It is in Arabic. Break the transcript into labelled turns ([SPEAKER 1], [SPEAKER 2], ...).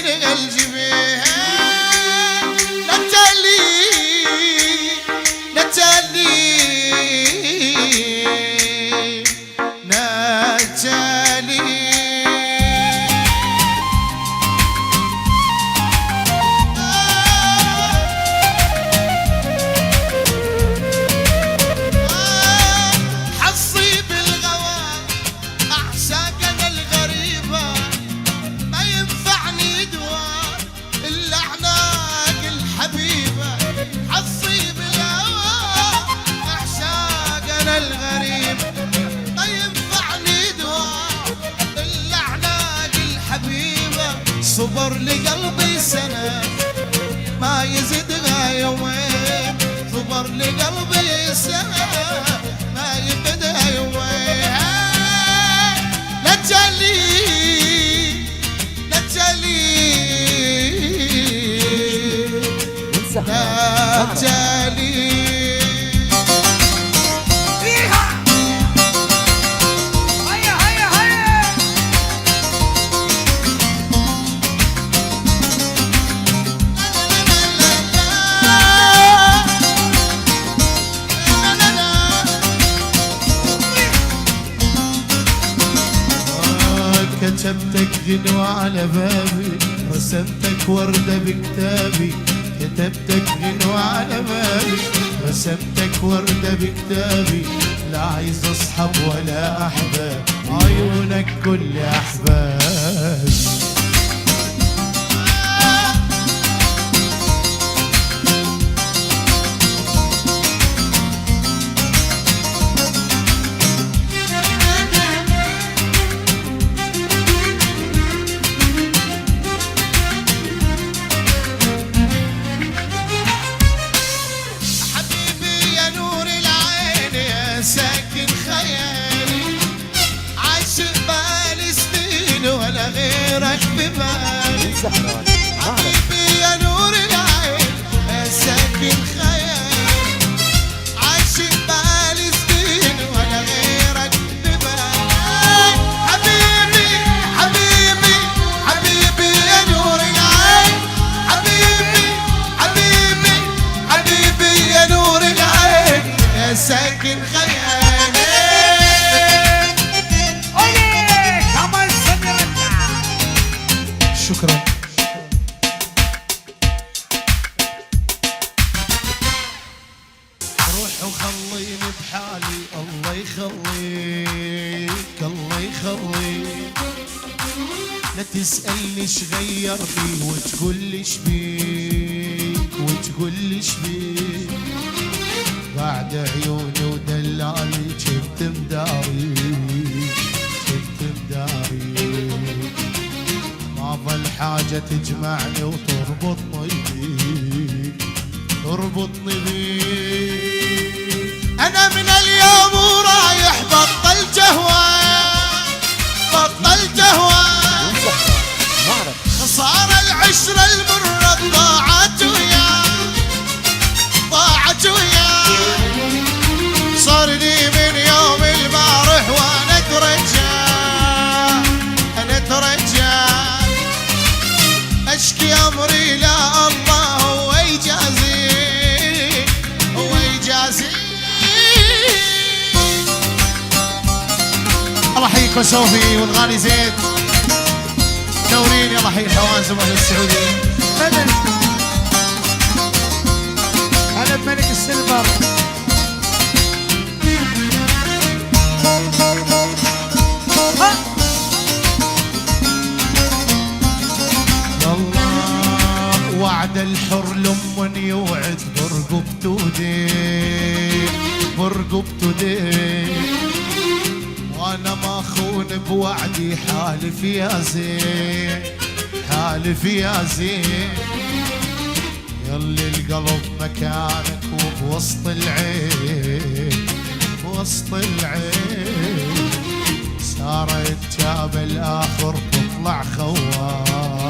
[SPEAKER 1] من الجبين نتالي نتالي نتالي حصي بالغوى أعشاقنا الغريبة ما ينفعني دواء إلا عناق الحبيبة حصي بالغوى أعشاقنا الغريبة ما ينفعني دواء إلا عناق الحبيبة صبر لقلبي سنة ما يزيدها يومين صبر لقلبي سنة ما يبدها يومين نتالي نتالي نتالي كتبتك غنوة على بابي رسمتك وردة بكتابي كتبتك غنوة على بابي رسمتك وردة بكتابي لا عايز اصحاب ولا احباب عيونك كل احبابي ساكن خيالي عاشق بالي سنين ولا غيرك ببالي حبيبي يا نور العين يا ساكن خيالي عاشق بالي سنين ولا غيرك ببالي حبيبي حبيبي حبيبي يا نور العين حبيبي حبيبي حبيبي يا نور العين يا ساكن خيالي شكرا روح وخليني بحالي الله يخليك الله يخليك لا تسألني ايش غير فيه وتقول لي ايش بيك وتقول لي ايش بيك بعد عيوني ودلالي جبت مداري جبت مداري ما ظل حاجة تجمعني وتربطني بيك تربطني بيك أنا من اليوم ورايح بطلت أهواك بطلت أهواك صار العشرة المرة ضاعت وياك ضاعت وياك صار لي من يوم البارح وأنا أترجى أنا أترجى اشكي امري لا الله هو يجازي هو يجازي الله يحييك وسوفي والغالي زيد نورين يلا حي الحوازم اهل السعوديه
[SPEAKER 2] هلا بملك السيلفر
[SPEAKER 1] وعد الحر لمن يوعد برقبته دين برقبته دين وانا ما اخون بوعدي حالف يا زين حالف يا زين يلي القلب مكانك وبوسط العين بوسط العين صارت جاب الاخر تطلع خوان